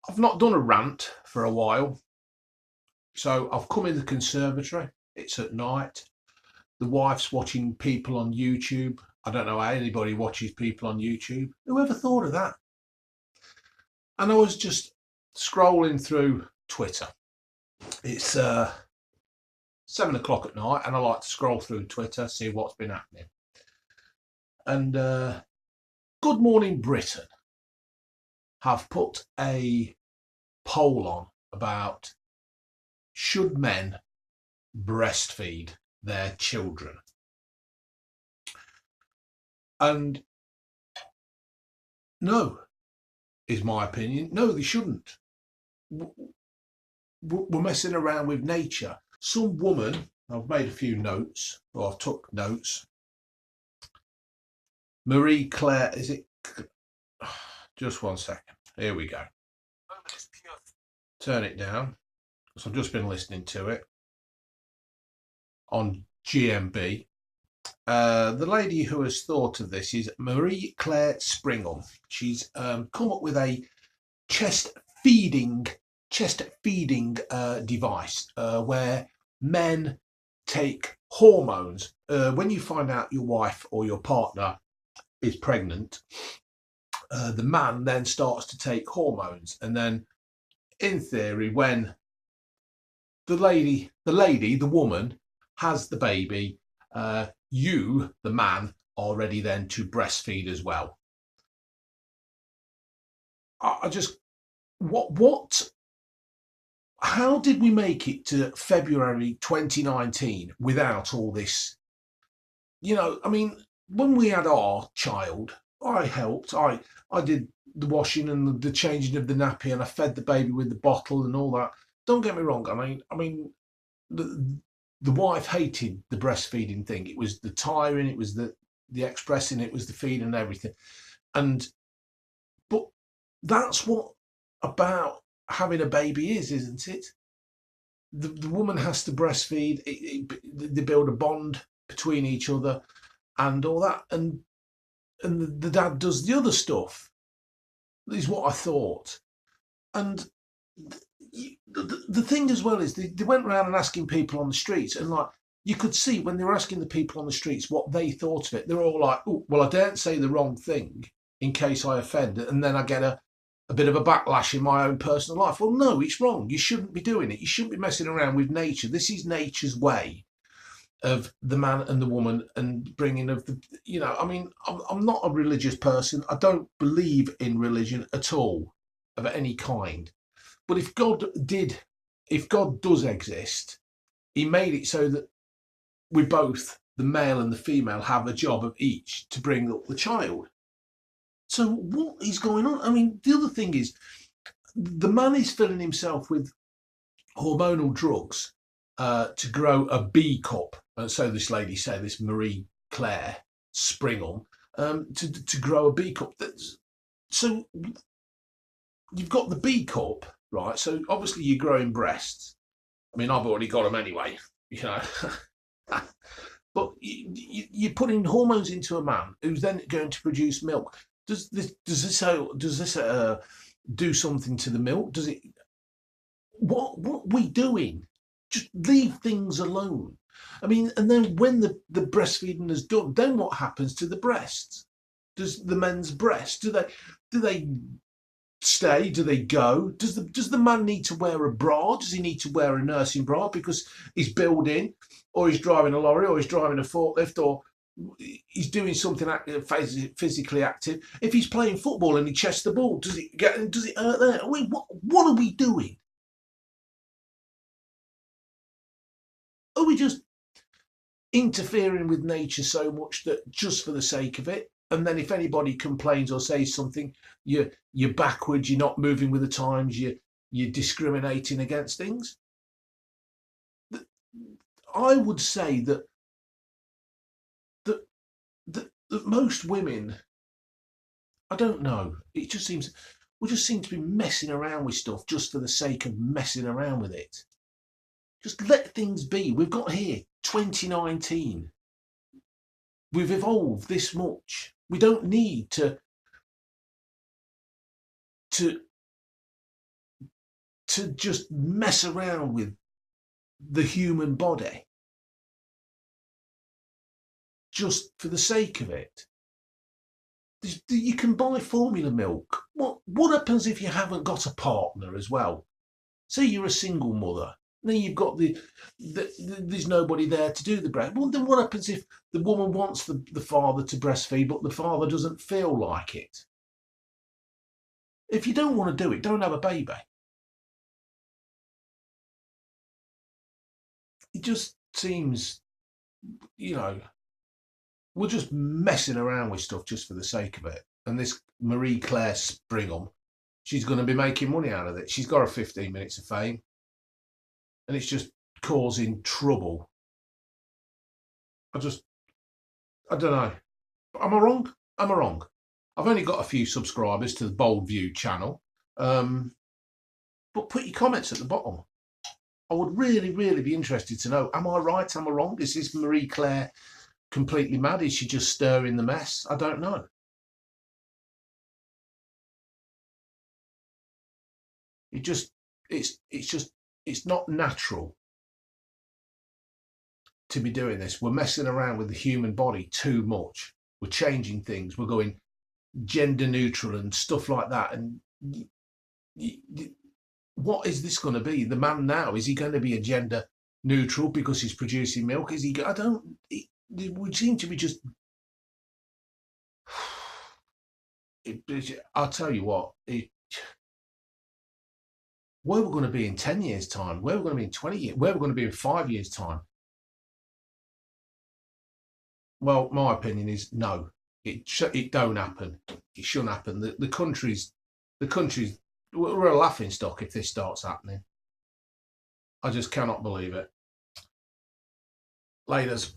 I've not done a rant for a while, so I've come in the conservatory. It's at night. The wife's watching people on YouTube. I don't know how anybody watches people on YouTube. Whoever thought of that? And I was just scrolling through Twitter. It's 7 o'clock at night, and I like to scroll through Twitter, see what's been happening. And Good Morning Britain have put a poll on about should men breastfeed their children. And no, is my opinion. No, they shouldn't. We're messing around with nature. Some woman, I've made a few notes, or I've took notes. Marie Claire, is it? Just 1 second. Here we go. Turn it down. So I've just been listening to it on GMB. The lady who has thought of this is Marie Claire Springham. She's come up with a chest feeding device where men take hormones. When you find out your wife or your partner is pregnant, the man then starts to take hormones, and then in theory, when the woman has the baby, you, the man, are ready then to breastfeed as well. I just, how did we make it to February 2019 without all this? You know, I mean, when we had our child, I helped. I did the washing and the changing of the nappy, and I fed the baby with the bottle and all that. Don't get me wrong. I mean, the wife hated the breastfeeding thing. It was the tiring, it was the expressing, it was the feeding and everything. But that's what about having a baby is, isn't it? The woman has to breastfeed. They build a bond between each other and all that, and the dad does the other stuff. Is what I thought. And the thing as well is they went around and asking people on the streets, and like you could see when they were asking the people on the streets what they thought of it, they were all like, oh, well, I daren't say the wrong thing in case I offend, and then I get a bit of a backlash in my own personal life. Well, no, it's wrong. You shouldn't be doing it. You shouldn't be messing around with nature. This is nature's way of the man and the woman and bringing of the, you know, I mean, I'm not a religious person. I don't believe in religion at all of any kind. But if God does exist, he made it so that we both, the male and the female, have a job of each to bring up the child. So what is going on? I mean, the other thing is the man is filling himself with hormonal drugs to grow a B cup. And so this lady said, this Marie Claire Springham, to grow a B cup. So you've got the B cup, right? So obviously you're growing breasts. I mean, I've already got them anyway, you know. But you're putting hormones into a man who's then going to produce milk. Does this do something to the milk? Does it? What are we doing? Just leave things alone. I mean, and then when the breastfeeding is done, then what happens to the breasts? Does the men's breasts do they stay? Do they go? Does the man need to wear a bra? Does he need to wear a nursing bra because he's building, or he's driving a lorry, or he's driving a forklift, or he's doing something physically active? If he's playing football and he chests the ball, does it hurt there? I mean, what are we doing? Are we just interfering with nature so much that just for the sake of it? And then if anybody complains or says something, you're backwards, you're not moving with the times, you're discriminating against things. I would say that most women, I don't know, it just seems we just seem to be messing around with stuff just for the sake of messing around with it. Just let things be. We've got here 2019. We've evolved this much. We don't need to to just mess around with the human body just for the sake of it. You can buy formula milk. What happens if you haven't got a partner as well? Say you're a single mother, then you've got there's nobody there to do the breast. Well, then what happens if the woman wants the father to breastfeed, but the father doesn't feel like it? If you don't want to do it, don't have a baby. It just seems, we're just messing around with stuff just for the sake of it. And this Marie Claire Springham, she's going to be making money out of it. She's got her 15 minutes of fame, and it's just causing trouble. I don't know. Am I wrong? Am I wrong? I've only got a few subscribers to the Bold View channel, but put your comments at the bottom. I would really, really be interested to know, am I right? Am I wrong? Is this Marie Claire completely mad? Is she just stirring the mess? I don't know. It's not natural to be doing this. We're messing around with the human body too much. We're changing things. We're going gender neutral and stuff like that. And what is this going to be? The man now, is he going to be a gender neutral because he's producing milk? Is he? I don't. It would seem to be just. I'll tell you what. Where we're going to be in 10 years' time, where we're going to be in 20 years, where we're going to be in 5 years' time. Well, my opinion is no. It don't happen. It shouldn't happen. The countries, we're a laughing stock if this starts happening. I just cannot believe it. Laters.